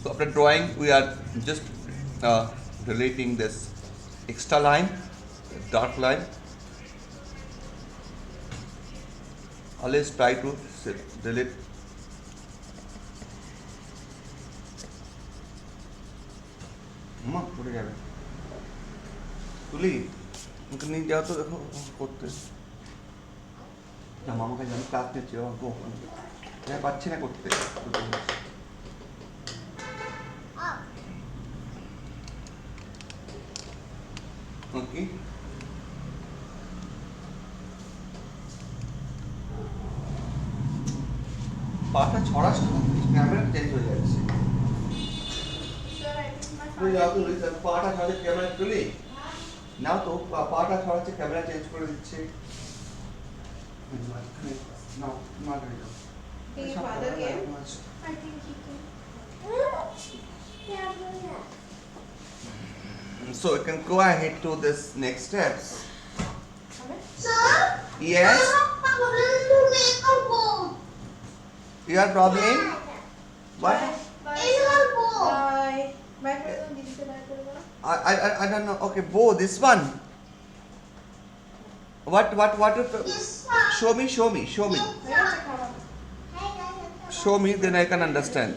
So after drawing, we are just relating this extra line, dark line. Always try to delete. মা পড়ে যাবে তুলি ওকে নিয়ে যাও তো দেখো করতে না মামাকে জানি ক্লাস নিচ্ছি পাচ্ছি না করতে ওকে পাটা ছড়া ক্যামেরা চেঞ্জ হয়ে যাচ্ছে পাটা ছড়াচ্ছে ক্যামেরা তুলি নাও তো পাটা ছড়াচ্ছে ক্যামেরা চেঞ্জ করে দিচ্ছে নাও মার্গারে যাও So you can go ahead to this next steps. Sir? Yes? I want to make a bow. Your problem? What? It's a bow. I don't know. Okay, bow. This one. What? This one. Show me. Show me. Then I can understand.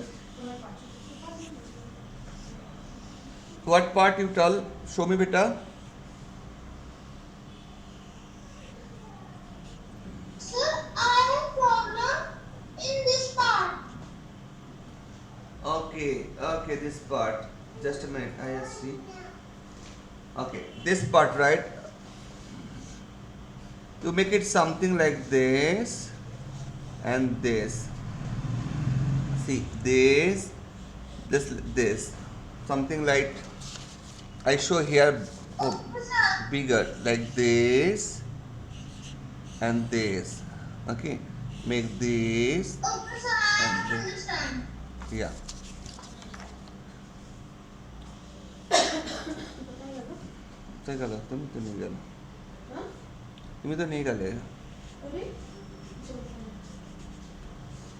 What part you tell? Show me, beta. Sir, I have problem in this part. Okay, this part. Just a minute. I see. Okay, this part, right? You make it something like this and this. See, this. Something like I show here bigger, like this and this. Okay, make this Okay, sir, I and this. understand. Yeah. তাই গেল তুমি তো নিয়ে গেলে তুমি তো নিয়ে গেলে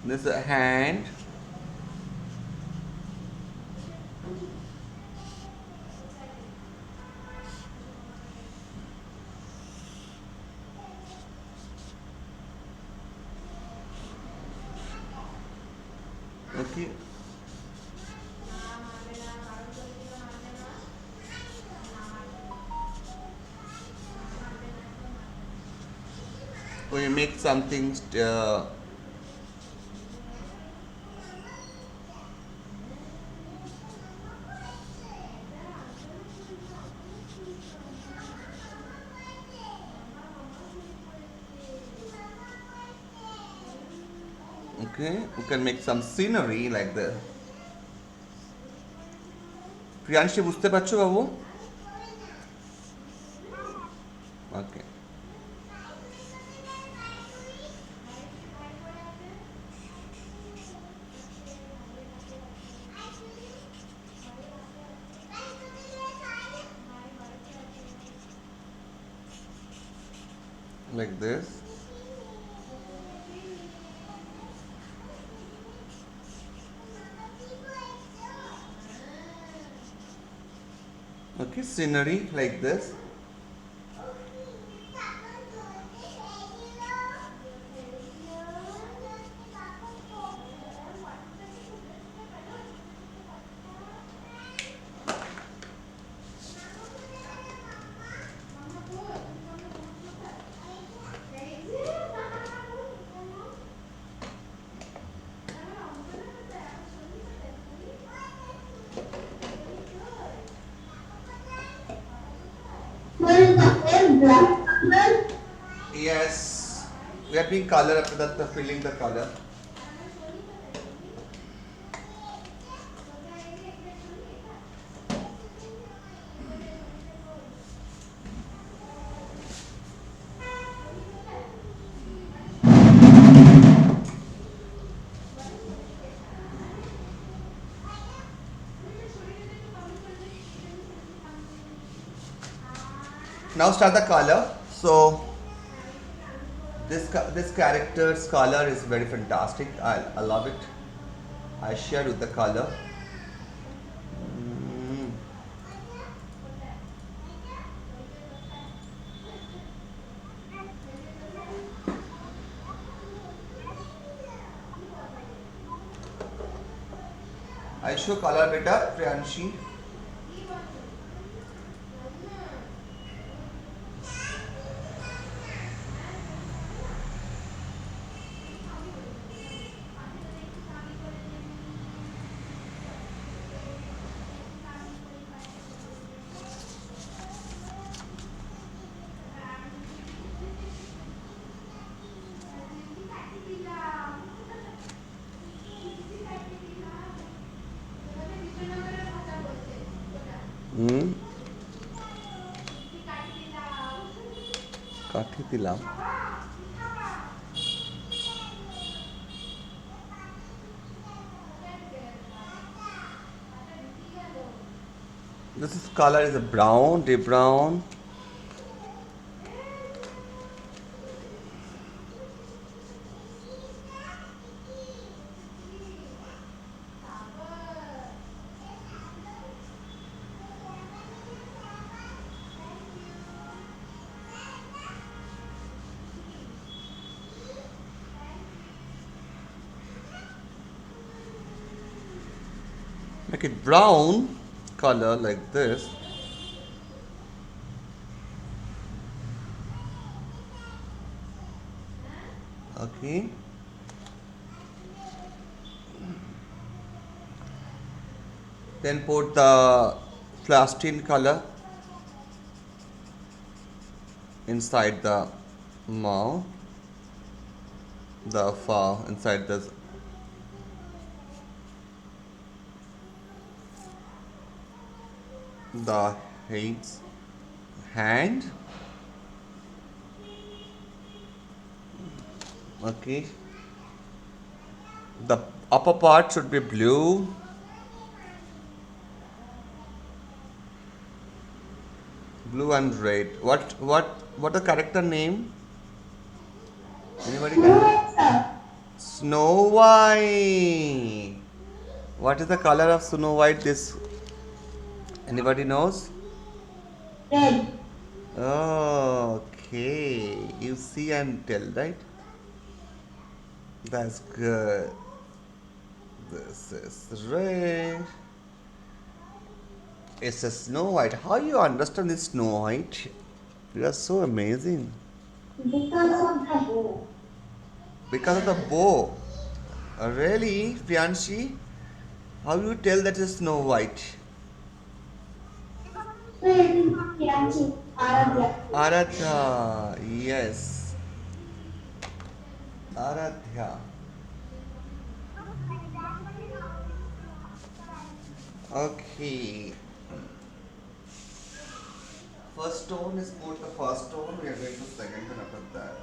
this hand okay we make something okay, we can make some scenery like this. Priyanshi বুঝতে পারছো বাবু? Okay. Like this. Okay, scenery like this. Yes, we are doing color after that, filling the color. Now start the color. So this character's color is very fantastic. I love it. I share with the color. I show color better, Priyanshi. হুম কাঠি দিলাম. This is color is a brown, deep brown. Make it brown color like this. Okay. Then put the plastine color inside the mouth, the fur inside the hands, hand. Okay. The upper part should be blue. Blue and red. What the character name? Anybody can? Snow White. What is the color of Snow White? This anybody knows? Red. Okay, you see and tell, right? That's good. This is red. It's a Snow White. How you understand this Snow White? You are so amazing. Because of the bow. Because of the bow. Really, Priyanshi? How you tell that is Snow White? So it is not Priyanshi, Aradhya. Aradhya. Yes. Aradhya. Okay. First stone is put the first stone. We are going to second one after that.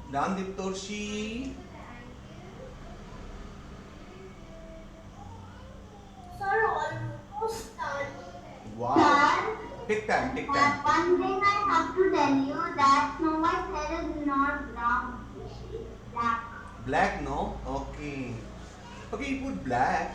Done, Diptorshi. Sir, almost done. Wow. Sir, Take time, take time. one thing I have to tell you that Snow White's hair is not brown. She is black. Black, no? Okay. Okay, you put black.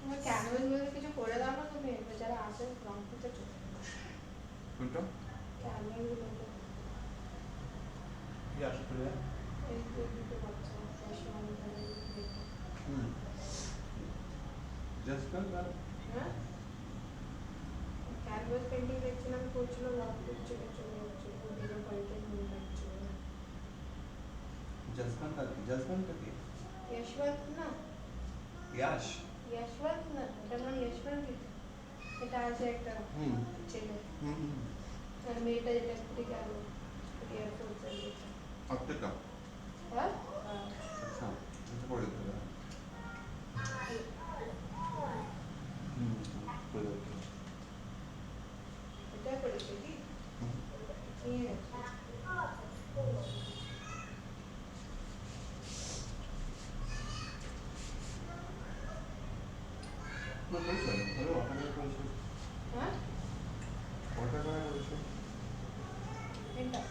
আমার canvas গুলো কিছু করে দাও না তুমি, বেচারা আসে রং করতে Kunto? ক্যানভাস গুলো এই যে দুটো বাচ্চা Yashwant আর এই হ্যাঁ ক্যানভাস পেন্টিং দেখছিলাম করছিল লাভ করছিল চলে যাচ্ছে ওদিকে বাড়িতে নিয়ে যাচ্ছে Yashwant না Yashwant না এটা না Yashwant এটা আছে একটা ছেলে আর মেয়েটা যেটা একটু গেল এয়ারফোর্স এর হ্যাঁ এটা করেছে কি নিয়ে গেছে হ্যাঁ এটা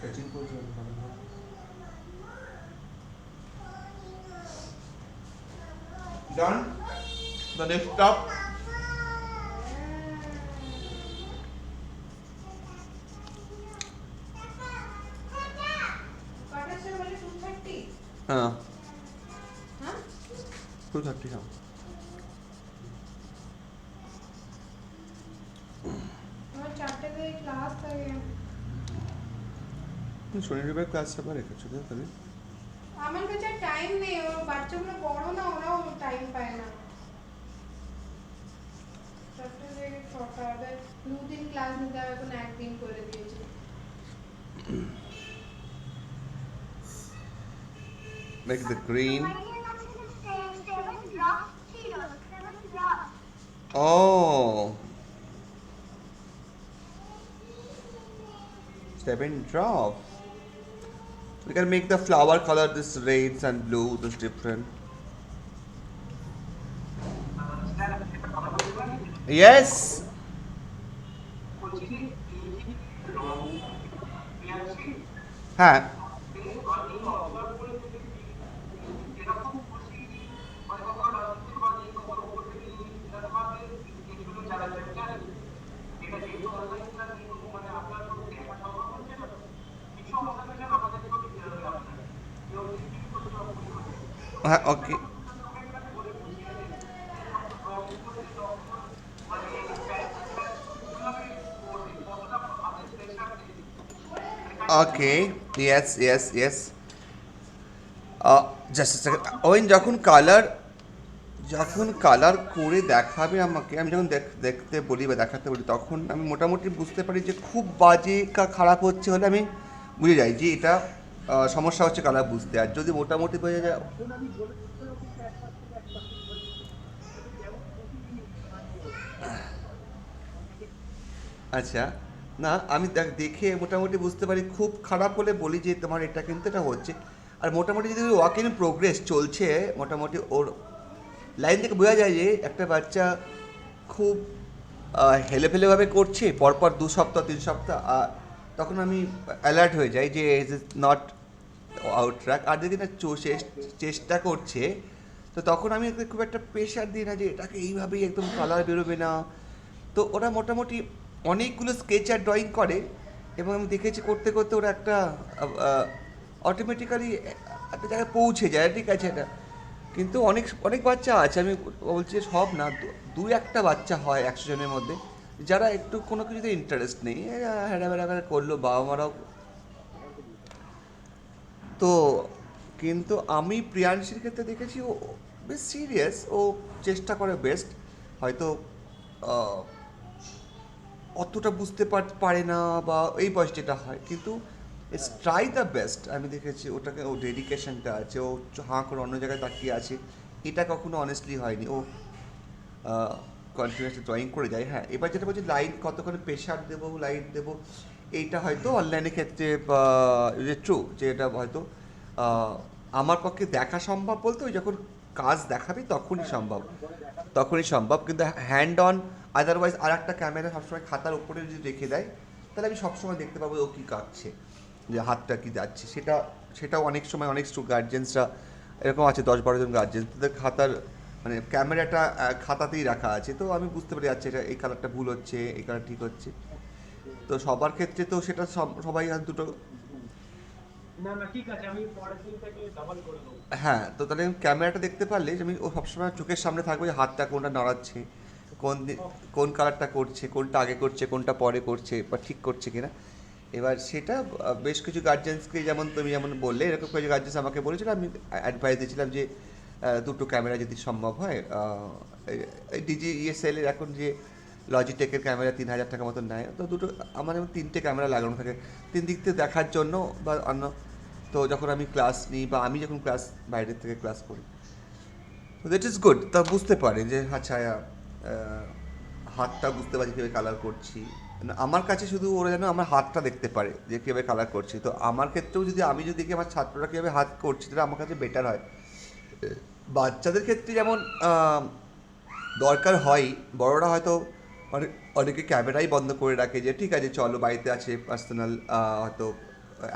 Done. The next stop. কটার সময় বলে 2:30 হ্যাঁ হ্যাঁ 2:30 হ্যাঁ আমার 4টা থেকে ক্লাস থাকে শনি রবিবার ক্লাস আবার রেখেছো তাহলে আমার কাছে টাইম নেই ও বাচ্চাগুলো বড় না ওরাও টাইম পায় না 4টা থেকে 6টা আবার 2 দিন ক্লাস নিতে হবে এখন একদিন করে দিয়েছে like the green. Oh, 7 drop. We can make the flower color this reds and blue, this different. Yes. হ্যাঁ হ্যাঁ okay okay yes yes yes just ওই যখন কালার করে দেখাবে আমাকে আমি যখন দেখতে বলি বা দেখাতে বলি তখন আমি মোটামুটি বুঝতে পারি যে খুব বাজে খারাপ হচ্ছে হলে আমি বুঝে যাই যে এটা সমস্যা হচ্ছে কালার বুঝতে আর যদি মোটামুটি বোঝা যায় আচ্ছা না আমি দেখে মোটামুটি বুঝতে পারি খুব খারাপ হলে বলি যে তোমার এটা কিন্তু এটা হচ্ছে আর মোটামুটি যদি ওয়ার্ক ইন প্রোগ্রেস চলছে মোটামুটি ওর লাইন থেকে বোঝা যায় যে একটা বাচ্চা খুব হেলেফেলেভাবে করছে পরপর 2 সপ্তাহ 3 সপ্তাহ আর তখন আমি অ্যালার্ট হয়ে যাই যে is is not out track আর যদি না চেষ্টা করছে তো তখন আমি ওকে খুব একটা প্রেশার দিই না যে এটাকে এইভাবেই একদম কালার বেরোবে না তো ওরা মোটামুটি অনেকগুলো স্কেচ আর ড্রয়িং করে এবং আমি দেখেছি করতে করতে ওরা একটা অটোমেটিক্যালি একটা জায়গায় পৌঁছে যায় ঠিক আছে এটা কিন্তু অনেক অনেক বাচ্চা আছে আমি বলছি সব না 2-1টা বাচ্চা হয় 100 জনের মধ্যে যারা একটু কোনো কিছুতে ইন্টারেস্ট নেই হ্যাঁ করলো বাবা মারাও তো কিন্তু আমি প্রিয়াংশীর ক্ষেত্রে দেখেছি ও বেশ সিরিয়াস ও চেষ্টা করে বেস্ট হয়তো অতটা বুঝতে পারে না বা এই বয়স যেটা হয় কিন্তু ট্রাই দ্য বেস্ট আমি দেখেছি ওটাকে ও ডেডিকেশনটা আছে ও হাঁ করে অন্য জায়গায় তাকিয়ে আছে এটা কখনো অনেস্টলি হয়নি ও কন্টিনিউয়াসলি ড্রয়িং করে যায় হ্যাঁ এবার যেটা বলছি লাইট কতক্ষণ প্রেশার দেবো লাইট দেবো এইটা হয়তো অনলাইনের ক্ষেত্রে ট্রু যে এটা হয়তো আমার পক্ষে দেখা সম্ভব বলতে ওই যখন কাজ দেখাবে তখনই সম্ভব কিন্তু হ্যান্ড অন আদারওয়াইজ আর একটা ক্যামেরা সবসময় খাতার উপরে যদি রেখে দেয় তাহলে আমি সবসময় দেখতে পাবো ও কী কাটছে যে হাতটা কী যাচ্ছে সেটাও অনেক সময় অনেক গার্জেন্সরা এরকম আছে 10-12 জন গার্জেন্স তাদের খাতার মানে ক্যামেরাটা খাতাতেই রাখা আছে তো আমি বুঝতে পারি আচ্ছা এটা এই কালারটা ভুল হচ্ছে এই কালার ঠিক হচ্ছে তো সবার ক্ষেত্রে তো সেটা সবাই আর দুটো না না ঠিক আছে, আমি পরের দিন থেকে ডাবল করে দেবো। হ্যাঁ, তো তাহলে ক্যামেরাটা দেখতে পারলে যে আমি ও সবসময় চোখের সামনে থাকবে যে হাতটা কোনটা নাড়াচ্ছে, কোন কালারটা করছে, কোনটা আগে করছে, কোনটা পরে করছে বা ঠিক করছে কিনা। এবার সেটা বেশ কিছু গার্জেন্সকে, যেমন তুমি যেমন বললে, এরকম কিছু গার্জেন্স আমাকে বলেছিল, আমি অ্যাডভাইস দিয়েছিলাম যে দুটো ক্যামেরা যদি সম্ভব হয়, DJI এর এখন যে লজিটেকের ক্যামেরা 3,000 টাকা মতন নেয়, তো দুটো আমার যেমন 3টে ক্যামেরা লাগানো থাকে 3 দিক থেকে দেখার জন্য বা অন্য। তো যখন আমি ক্লাস নিই বা আমি যখন ক্লাস বাইরের থেকে ক্লাস করি, তো দ্যাট ইজ গুড। তা বুঝতে পারে যে আচ্ছা হাতটা বুঝতে পারছি কীভাবে কালার করছি। আমার কাছে শুধু ওরা যেন আমার হাতটা দেখতে পারে যে কীভাবে কালার করছি। তো আমার ক্ষেত্রেও যদি আমি যদি দেখি আমার ছাত্ররা কীভাবে হাত করছে, তাহলে আমার কাছে বেটার হয়। বাচ্চাদের ক্ষেত্রে যেমন দরকার হয়, বড়রা হয়তো অনেকে ক্যামেরাই বন্ধ করে রাখে যে ঠিক আছে চলো বাড়িতে আছে পার্সোনাল হয়তো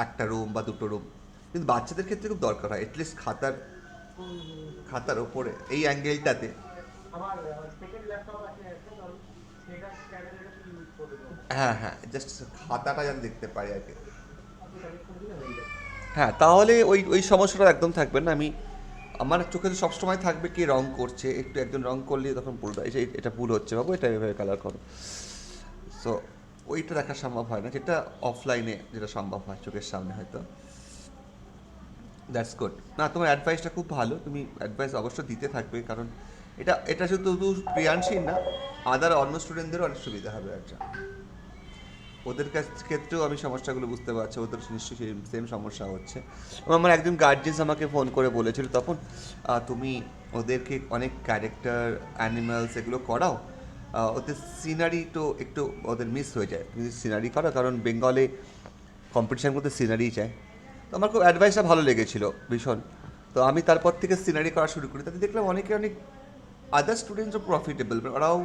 একটা রুম বা দুটো রুম, কিন্তু বাচ্চাদের ক্ষেত্রে খুব দরকার হয় অ্যাটলিস্ট খাতার ওপরে এই অ্যাঙ্গেলটাতে। আমার সেকেন্ড ল্যাপটপ আছে একটা, তো আমি সেটা ক্যামেরাটা ইউজ করে দেবো। হ্যাঁ হ্যাঁ, জাস্ট খাতাটা যেন দেখতে পারি আর কি। আপনি কানেক্ট করে দিলে হয়ে যাবে। হ্যাঁ, তাহলে ওই ওই সমস্যাটা একদম থাকবে না। আমার চোখে তো সবসময় থাকবে কি রং করছে, একটু একজন রং করলে তখন বলবে এই যে এটা ভুল হচ্ছে বাবু, এটা এভাবে কালার করো। সো ওইটা দেখা সম্ভব হয় না, যেটা অফলাইনে যেটা সম্ভব হয় চোখের সামনে হয়তো। That's good. না, তোমার অ্যাডভাইসটা খুব ভালো, তুমি অ্যাডভাইস অবশ্যই দিতে থাকবে, কারণ এটা এটা শুধু প্রিয়াংশীর না, আদার অন্য স্টুডেন্টদেরও অনেক সুবিধা হবে একটা। ওদের ক্ষেত্রেও আমি সমস্যাগুলো বুঝতে পারছি, ওদের নিশ্চয়ই সেম সমস্যা হচ্ছে। এবং আমার একজন গার্জিয়ান আমাকে ফোন করে বলেছিল তখন, তুমি ওদেরকে অনেক ক্যারেক্টার অ্যানিমালস এগুলো করাও, ওদের সিনারি তো একটু ওদের মিস হয়ে যায়, তুমি সিনারি করো, কারণ বেঙ্গলে কম্পিটিশান করতে সিনারি চায়। তো আমার খুব অ্যাডভাইসটা ভালো লেগেছিল ভীষণ। তো আমি তারপর থেকে সিনারি করা শুরু করি, তাতে দেখলাম অনেক আদার স্টুডেন্টসও প্রফিটেবল, ওরাও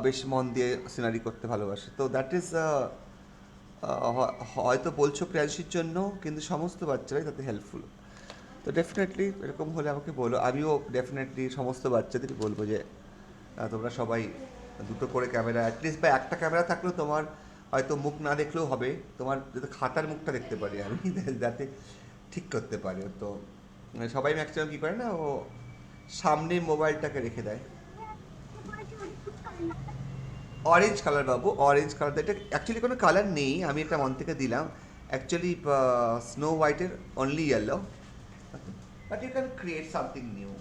বেশ মন দিয়ে সিনারি করতে ভালোবাসে। তো দ্যাট ইজ হয়তো বলছো প্রিয়াংশীর জন্য, কিন্তু সমস্ত বাচ্চারাই তাতে হেল্পফুল। তো ডেফিনেটলি এরকম হলে আমাকে বলো, আমিও ডেফিনেটলি সমস্ত বাচ্চাদেরই বলবো যে তোমরা সবাই দুটো করে ক্যামেরা অ্যাটলিস্ট, বা একটা ক্যামেরা থাকলেও তোমার হয়তো মুখ না দেখলেও হবে, তোমার যাতে খাতার মুখটা দেখতে পারি আমি যাতে ঠিক করতে পারি। তো সবাই ম্যাক্সিমাম কী করে না, ও সামনে মোবাইলটাকে রেখে দেয়। অরেঞ্জ কালার বাবু, অরেঞ্জ কালার, এটা অ্যাকচুয়ালি কোনো কালার নেই, আমি এটা মন থেকে দিলাম। অ্যাকচুয়ালি স্নো হোয়াইটের only yellow, but you can create something new.